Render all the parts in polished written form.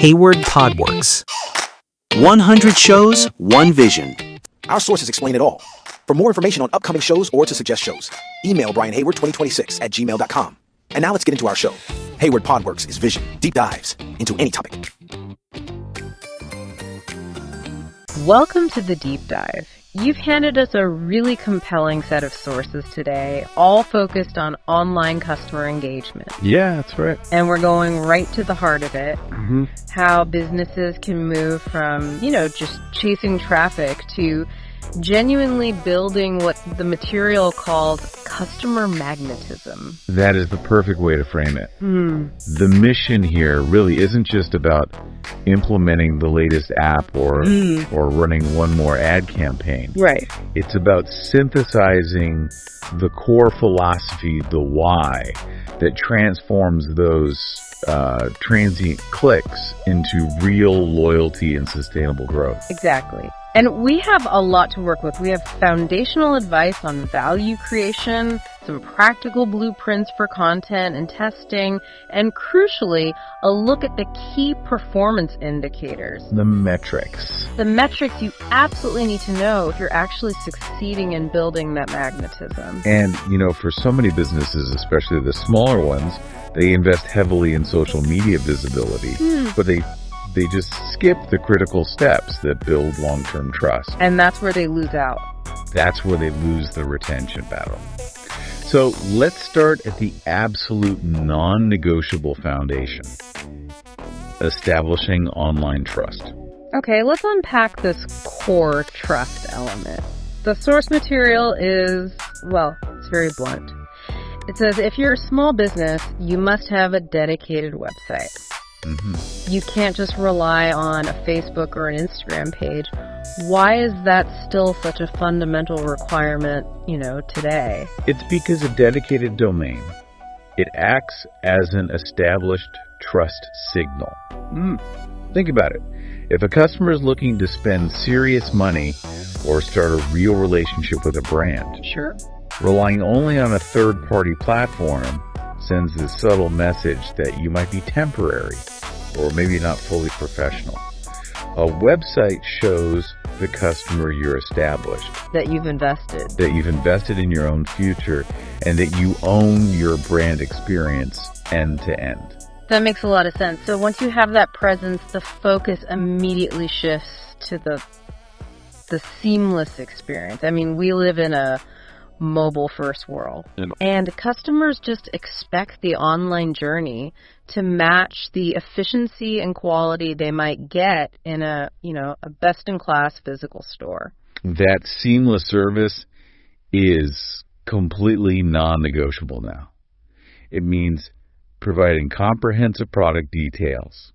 Hayward Podworks. 100 shows, one vision. Our sources explain it all. For more information on upcoming shows or to suggest shows, email brianhayward2026@gmail.com. And now let's get into our show. Hayward Podworks is vision, deep dives into any topic. Welcome to the Deep Dive. You've handed us a really compelling set of sources today, all focused on online customer engagement. Yeah, that's right. And we're going right to the heart of it. How businesses can move from, just chasing traffic to genuinely building what the material calls customer magnetism. That is the perfect way to frame it. The mission here really isn't just about implementing the latest app or running one more ad campaign. Right. It's about synthesizing the core philosophy, the why, that transforms those transient clicks into real loyalty and sustainable growth. Exactly. And we have a lot to work with. We have foundational advice on value creation, some practical blueprints for content and testing, and crucially, a look at the key performance indicators. The metrics. The metrics you absolutely need to know if you're actually succeeding in building that magnetism. And, for so many businesses, especially the smaller ones, they invest heavily in social media visibility, but they just skip the critical steps that build long-term trust. And that's where they lose out. That's where they lose the retention battle. So let's start at the absolute non-negotiable foundation: establishing online trust. Okay, let's unpack this core trust element. The source material is, it's very blunt. It says if you're a small business, you must have a dedicated website. You can't just rely on a Facebook or an Instagram page. Why is that still such a fundamental requirement, today? It's because a dedicated domain, it acts as an established trust signal. Think about it. If a customer is looking to spend serious money or start a real relationship with a brand, Sure. relying only on a third-party platform sends a subtle message that you might be temporary or maybe not fully professional. A website shows the customer you're established. That you've invested. That you've invested in your own future and that you own your brand experience end to end. That makes a lot of sense. So once you have that presence, the focus immediately shifts to the seamless experience. I mean, we live in a mobile-first world. And customers just expect the online journey to match the efficiency and quality they might get in a best-in-class physical store. That seamless service is completely non-negotiable now. It means providing comprehensive product details,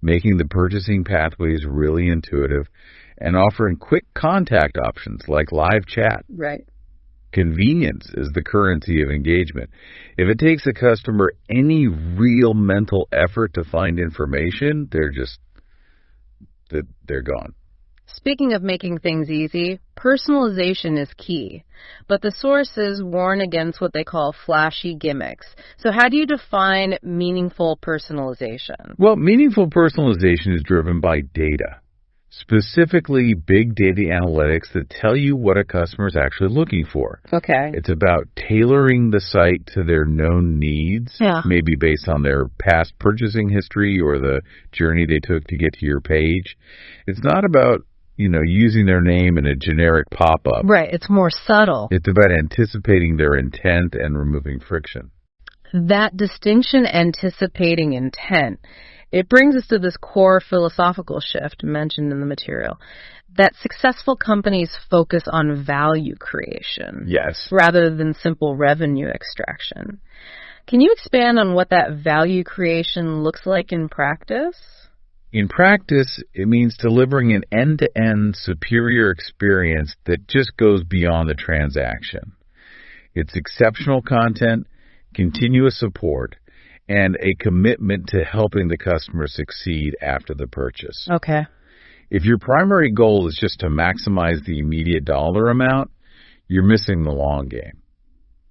making the purchasing pathways really intuitive, and offering quick contact options like live chat. Right. Convenience is the currency of engagement. If it takes a customer any real mental effort to find information, they're gone. Speaking of making things easy, personalization is key. But the sources warn against what they call flashy gimmicks. So how do you define meaningful personalization? Well, meaningful personalization is driven by data. Specifically, big data analytics that tell you what a customer is actually looking for. Okay. It's about tailoring the site to their known needs, maybe based on their past purchasing history or the journey they took to get to your page. It's not about, using their name in a generic pop-up. Right. It's more subtle. It's about anticipating their intent and removing friction. That distinction, anticipating intent, it brings us to this core philosophical shift mentioned in the material, that successful companies focus on value creation. Yes. Rather than simple revenue extraction. Can you expand on what that value creation looks like in practice? In practice, it means delivering an end-to-end superior experience that just goes beyond the transaction. It's exceptional content, continuous support, and a commitment to helping the customer succeed after the purchase. Okay. If your primary goal is just to maximize the immediate dollar amount, you're missing the long game.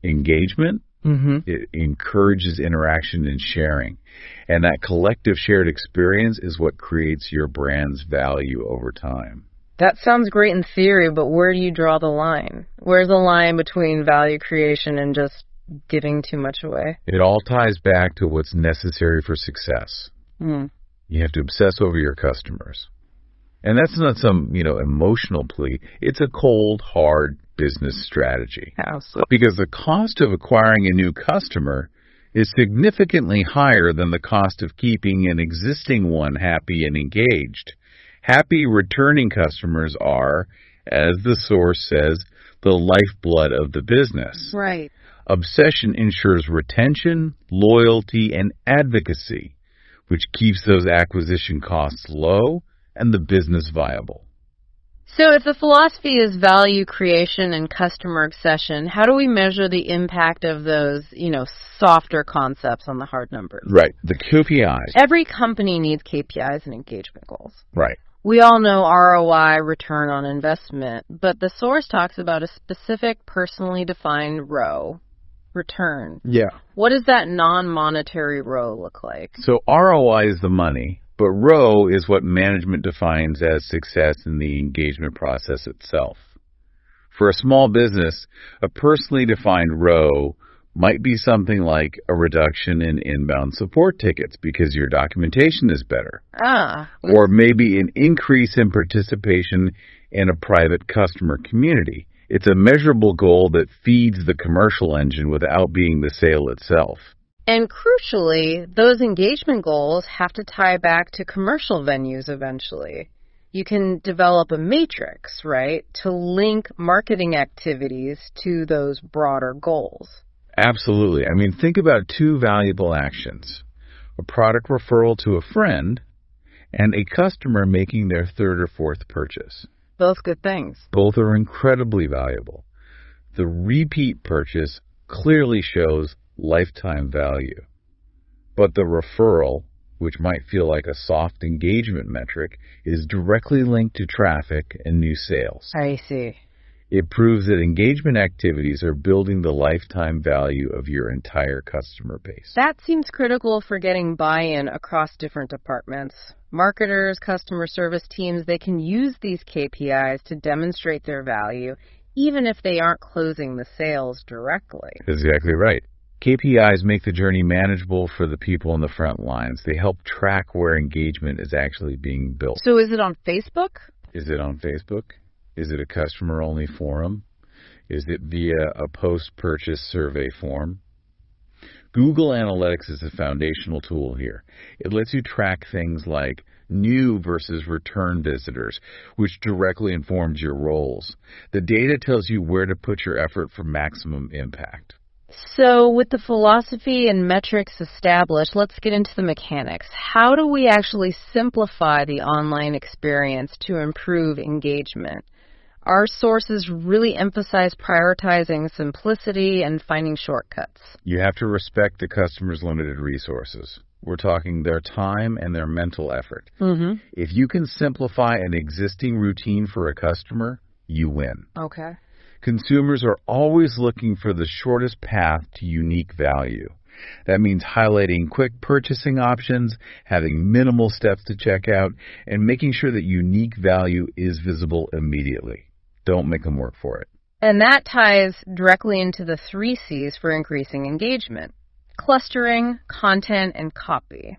Engagement, Mm-hmm. It encourages interaction and sharing. And that collective shared experience is what creates your brand's value over time. That sounds great in theory, but where do you draw the line? Where's the line between value creation and just giving too much away? It all ties back to what's necessary for success. Mm. You have to obsess over your customers. And that's not some, emotional plea. It's a cold, hard business strategy. Absolutely. Because the cost of acquiring a new customer is significantly higher than the cost of keeping an existing one happy and engaged. Happy returning customers are, as the source says, the lifeblood of the business. Right. Obsession ensures retention, loyalty, and advocacy, which keeps those acquisition costs low and the business viable. So if the philosophy is value creation and customer obsession, how do we measure the impact of those, softer concepts on the hard numbers? Right. The KPIs. Every company needs KPIs and engagement goals. Right. We all know ROI, return on investment, but the source talks about a specific personally defined ROI, return. Yeah. What does that non-monetary ROI look like? So ROI is the money, but ROI is what management defines as success in the engagement process itself. For a small business, a personally defined ROI might be something like a reduction in inbound support tickets because your documentation is better. Or maybe an increase in participation in a private customer community. It's a measurable goal that feeds the commercial engine without being the sale itself. And crucially, those engagement goals have to tie back to commercial venues eventually. You can develop a matrix, right, to link marketing activities to those broader goals. Absolutely. Think about two valuable actions. A product referral to a friend and a customer making their third or fourth purchase. Both good things. Both are incredibly valuable. The repeat purchase clearly shows lifetime value. But the referral, which might feel like a soft engagement metric, is directly linked to traffic and new sales. I see. It proves that engagement activities are building the lifetime value of your entire customer base. That seems critical for getting buy-in across different departments. Marketers, customer service teams, they can use these KPIs to demonstrate their value, even if they aren't closing the sales directly. Exactly right. KPIs make the journey manageable for the people on the front lines. They help track where engagement is actually being built. So is it on Facebook? Is it on Facebook? Is it a customer-only forum? Is it via a post-purchase survey form? Google Analytics is a foundational tool here. It lets you track things like new versus return visitors, which directly informs your roles. The data tells you where to put your effort for maximum impact. So with the philosophy and metrics established, let's get into the mechanics. How do we actually simplify the online experience to improve engagement? Our sources really emphasize prioritizing simplicity and finding shortcuts. You have to respect the customer's limited resources. We're talking their time and their mental effort. Mm-hmm. If you can simplify an existing routine for a customer, you win. Okay. Consumers are always looking for the shortest path to unique value. That means highlighting quick purchasing options, having minimal steps to check out, and making sure that unique value is visible immediately. Don't make them work for it. And that ties directly into the 3 C's for increasing engagement: clustering, content, and copy.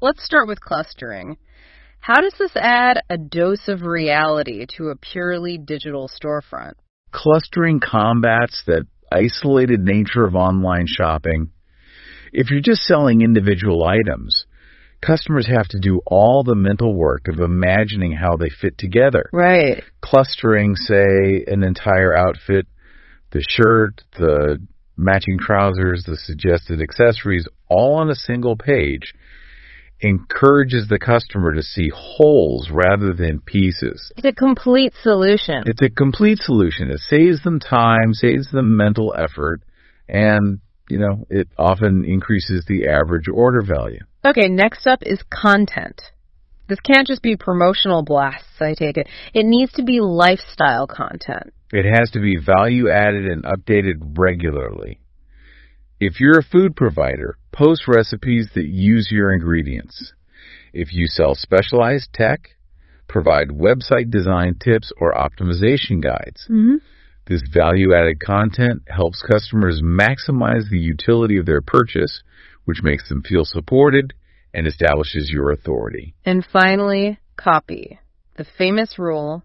Let's start with clustering. How does this add a dose of reality to a purely digital storefront? Clustering combats that isolated nature of online shopping. If you're just selling individual items, customers have to do all the mental work of imagining how they fit together. Right. Clustering, say, an entire outfit, the shirt, the matching trousers, the suggested accessories, all on a single page, encourages the customer to see wholes rather than pieces. It's a complete solution. It's a complete solution. It saves them time, saves them mental effort, and, it often increases the average order value. Okay, next up is content. This can't just be promotional blasts, I take it. It needs to be lifestyle content. It has to be value added and updated regularly. If you're a food provider, post recipes that use your ingredients. If you sell specialized tech, provide website design tips or optimization guides. This value-added content helps customers maximize the utility of their purchase, which makes them feel supported and establishes your authority. And finally, copy. The famous rule,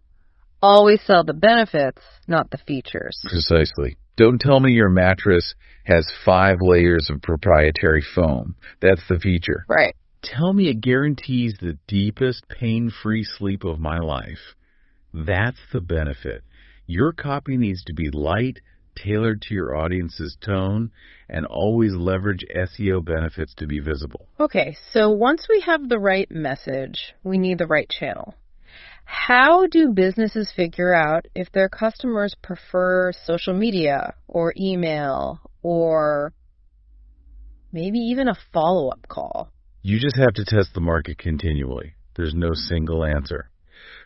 always sell the benefits, not the features. Precisely. Don't tell me your mattress has 5 layers of proprietary foam. That's the feature. Right. Tell me it guarantees the deepest pain-free sleep of my life. That's the benefit. Your copy needs to be light, tailored to your audience's tone, and always leverage SEO benefits to be visible. Okay, so once we have the right message, we need the right channel. How do businesses figure out if their customers prefer social media or email or maybe even a follow-up call? You just have to test the market continually. There's no single answer.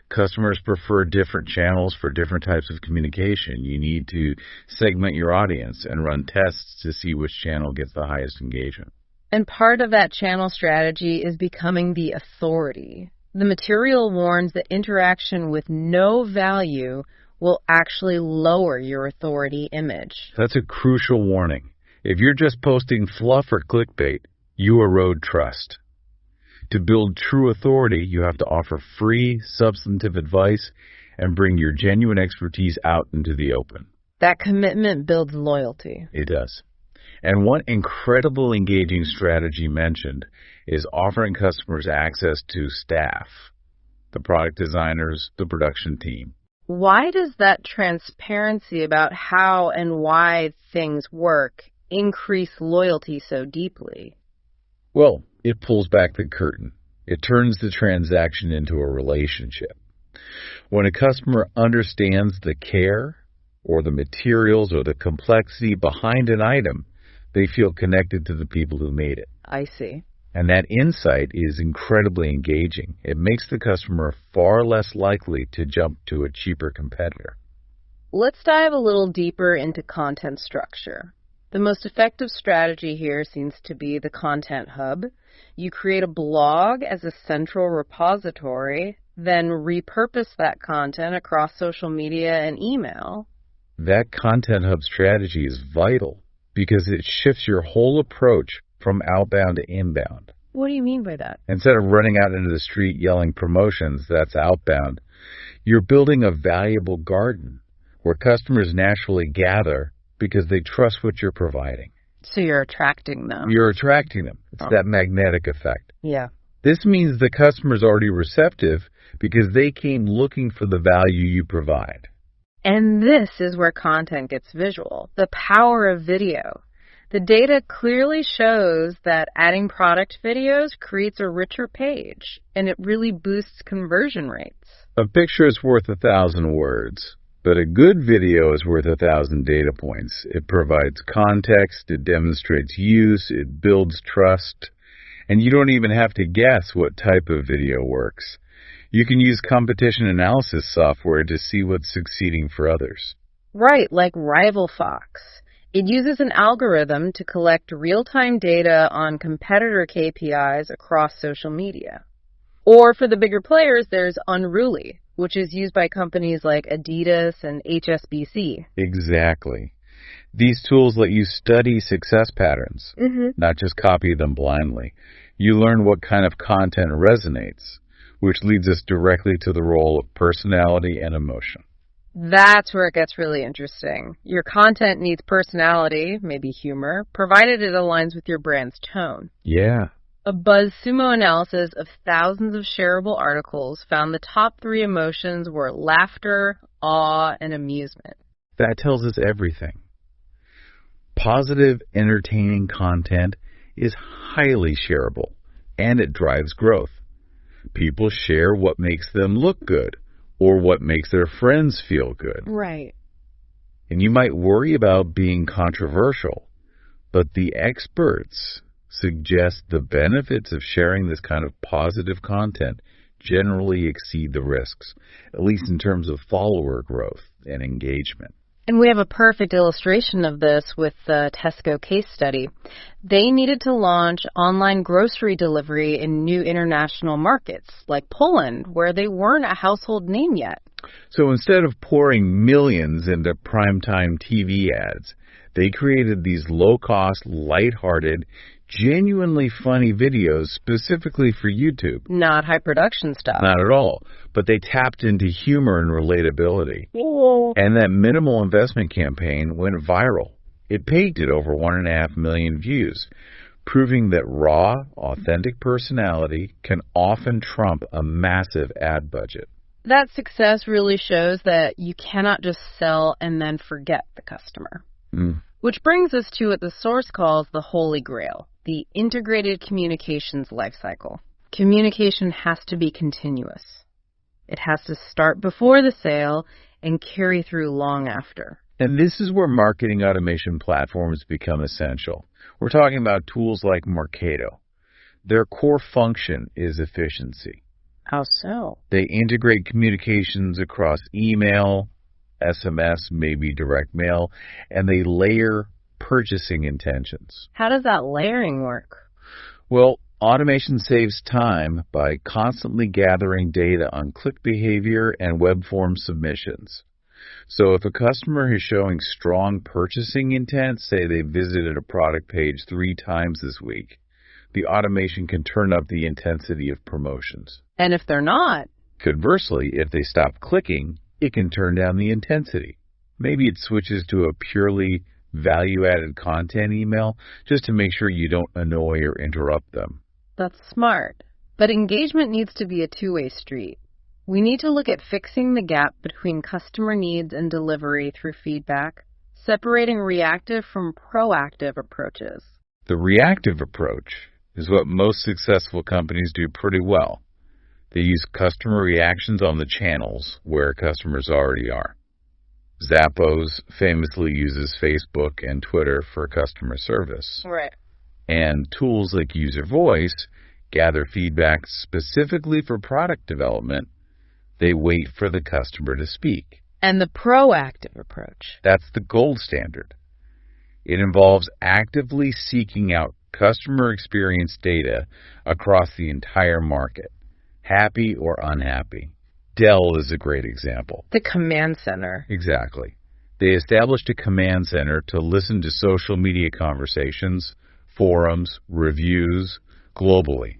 Customers prefer different channels for different types of communication. You need to segment your audience and run tests to see which channel gets the highest engagement. And part of that channel strategy is becoming the authority. The material warns that interaction with no value will actually lower your authority image. That's a crucial warning. If you're just posting fluff or clickbait, you erode trust. To build true authority, you have to offer free, substantive advice and bring your genuine expertise out into the open. That commitment builds loyalty. It does. And one incredible engaging strategy mentioned is offering customers access to staff, the product designers, the production team. Why does that transparency about how and why things work increase loyalty so deeply? Well, it pulls back the curtain. It turns the transaction into a relationship. When a customer understands the care or the materials or the complexity behind an item, they feel connected to the people who made it. I see. And that insight is incredibly engaging. It makes the customer far less likely to jump to a cheaper competitor. Let's dive a little deeper into content structure. The most effective strategy here seems to be the content hub. You create a blog as a central repository, then repurpose that content across social media and email. That content hub strategy is vital because it shifts your whole approach from outbound to inbound. What do you mean by that? Instead of running out into the street yelling promotions, that's outbound, you're building a valuable garden where customers naturally gather because they trust what you're providing. So you're attracting them. You're attracting them. It's that magnetic effect. Yeah. This means the customer's already receptive because they came looking for the value you provide. And this is where content gets visual, the power of video. The data clearly shows that adding product videos creates a richer page, and it really boosts conversion rates. A picture is worth 1,000 words, but a good video is worth 1,000 data points. It provides context, it demonstrates use, it builds trust, and you don't even have to guess what type of video works. You can use competition analysis software to see what's succeeding for others. Right, like RivalFox. It uses an algorithm to collect real-time data on competitor KPIs across social media. Or for the bigger players, there's Unruly, which is used by companies like Adidas and HSBC. Exactly. These tools let you study success patterns, not just copy them blindly. You learn what kind of content resonates, which leads us directly to the role of personality and emotion. That's where it gets really interesting. Your content needs personality, maybe humor, provided it aligns with your brand's tone. Yeah. A BuzzSumo analysis of thousands of shareable articles found the top 3 emotions were laughter, awe, and amusement. That tells us everything. Positive, entertaining content is highly shareable, and it drives growth. People share what makes them look good or what makes their friends feel good. Right. And you might worry about being controversial, but the experts suggest the benefits of sharing this kind of positive content generally exceed the risks, at least in terms of follower growth and engagement. And we have a perfect illustration of this with the Tesco case study. They needed to launch online grocery delivery in new international markets, like Poland, where they weren't a household name yet. So instead of pouring millions into primetime TV ads, they created these low-cost, lighthearted, genuinely funny videos specifically for YouTube. Not high production stuff. Not at all. But they tapped into humor and relatability. Whoa. And that minimal investment campaign went viral. It peaked at over 1.5 million views, proving that raw, authentic personality can often trump a massive ad budget. That success really shows that you cannot just sell and then forget the customer. Which brings us to what the source calls the Holy Grail, the integrated communications lifecycle. Communication has to be continuous. It has to start before the sale and carry through long after. And this is where marketing automation platforms become essential. We're talking about tools like Marketo. Their core function is efficiency. How so? They integrate communications across email, SMS, maybe direct mail, and they layer purchasing intentions. How does that layering work? Well, automation saves time by constantly gathering data on click behavior and web form submissions. So if a customer is showing strong purchasing intent, say they visited a product page 3 times this week, the automation can turn up the intensity of promotions. And if they're not? Conversely, if they stop clicking, it can turn down the intensity. Maybe it switches to a purely value-added content email just to make sure you don't annoy or interrupt them. That's smart. But engagement needs to be a two-way street. We need to look at fixing the gap between customer needs and delivery through feedback, separating reactive from proactive approaches. The reactive approach is what most successful companies do pretty well. They use customer reactions on the channels where customers already are. Zappos famously uses Facebook and Twitter for customer service. Right. And tools like User Voice gather feedback specifically for product development. They wait for the customer to speak. And the proactive approach. That's the gold standard. It involves actively seeking out customer experience data across the entire market, happy or unhappy. Dell is a great example. The command center. Exactly. They established a command center to listen to social media conversations, forums, reviews, globally,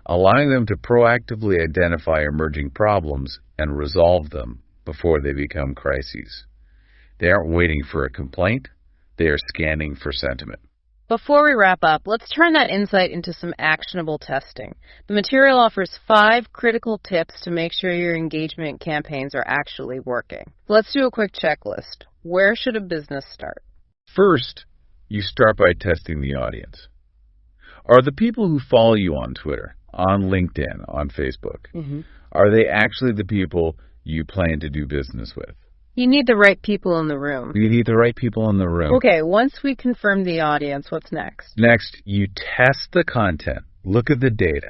allowing them to proactively identify emerging problems and resolve them before they become crises. They aren't waiting for a complaint. They are scanning for sentiment. Before we wrap up, let's turn that insight into some actionable testing. The material offers 5 critical tips to make sure your engagement campaigns are actually working. Let's do a quick checklist. Where should a business start? First, you start by testing the audience. Are the people who follow you on Twitter, on LinkedIn, on Facebook, are they actually the people you plan to do business with? You need the right people in the room. You need the right people in the room. Okay, once we confirm the audience, what's next? Next, you test the content. Look at the data.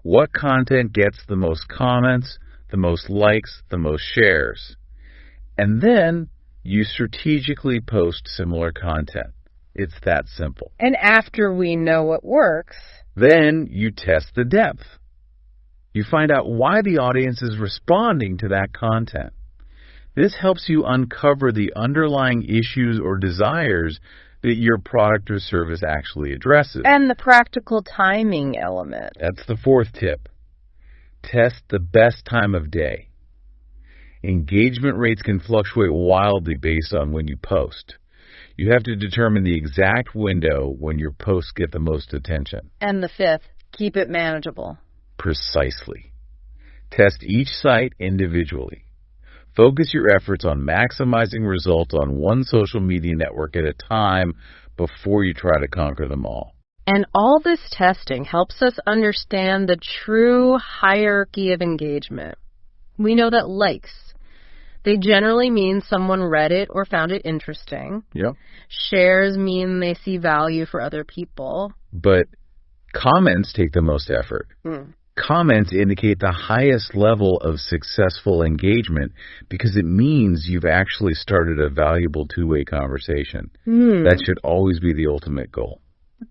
What content gets the most comments, the most likes, the most shares? And then you strategically post similar content. It's that simple. And after we know what works, then you test the depth. You find out why the audience is responding to that content. This helps you uncover the underlying issues or desires that your product or service actually addresses. And the practical timing element. That's the 4th tip. Test the best time of day. Engagement rates can fluctuate wildly based on when you post. You have to determine the exact window when your posts get the most attention. And the 5th, keep it manageable. Precisely. Test each site individually. Focus your efforts on maximizing results on one social media network at a time before you try to conquer them all. And all this testing helps us understand the true hierarchy of engagement. We know that likes, they generally mean someone read it or found it interesting. Yep. Shares mean they see value for other people. But comments take the most effort. Comments indicate the highest level of successful engagement because it means you've actually started a valuable two-way conversation. That should always be the ultimate goal.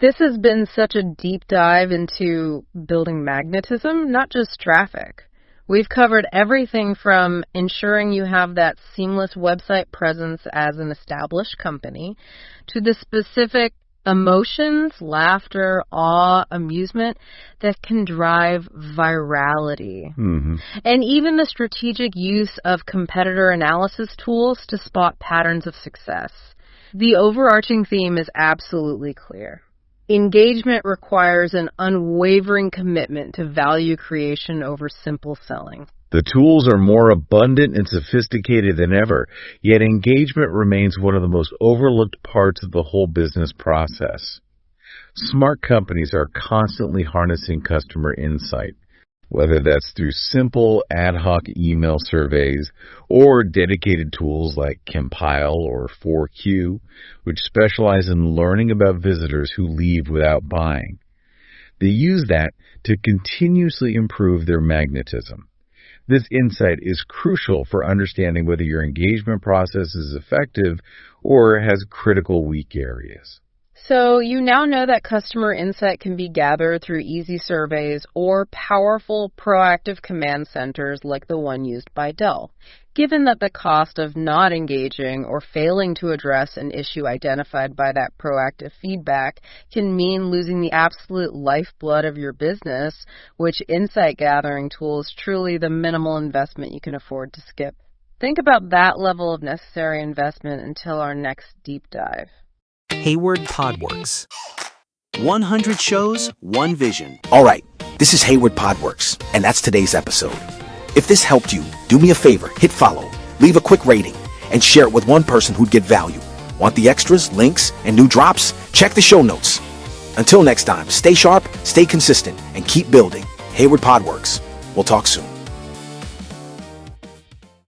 This has been such a deep dive into building magnetism, not just traffic. We've covered everything from ensuring you have that seamless website presence as an established company to the specific emotions, laughter, awe, amusement that can drive virality. And even the strategic use of competitor analysis tools to spot patterns of success. The overarching theme is absolutely clear. Engagement requires an unwavering commitment to value creation over simple selling. The tools are more abundant and sophisticated than ever, yet engagement remains one of the most overlooked parts of the whole business process. Smart companies are constantly harnessing customer insight, whether that's through simple ad hoc email surveys or dedicated tools like Compile or 4Q, which specialize in learning about visitors who leave without buying. They use that to continuously improve their magnetism. This insight is crucial for understanding whether your engagement process is effective or has critical weak areas. So you now know that customer insight can be gathered through easy surveys or powerful proactive command centers like the one used by Dell. Given that the cost of not engaging or failing to address an issue identified by that proactive feedback can mean losing the absolute lifeblood of your business, which insight gathering tool is truly the minimal investment you can afford to skip. Think about that level of necessary investment until our next deep dive. Hayward Podworks. 100 shows, one vision. All right, this is Hayward Podworks, and that's today's episode. If this helped you, do me a favor, hit follow, leave a quick rating, and share it with one person who'd get value. Want the extras, links, and new drops? Check the show notes. Until next time, stay sharp, stay consistent, and keep building. Hayward Podworks. We'll talk soon.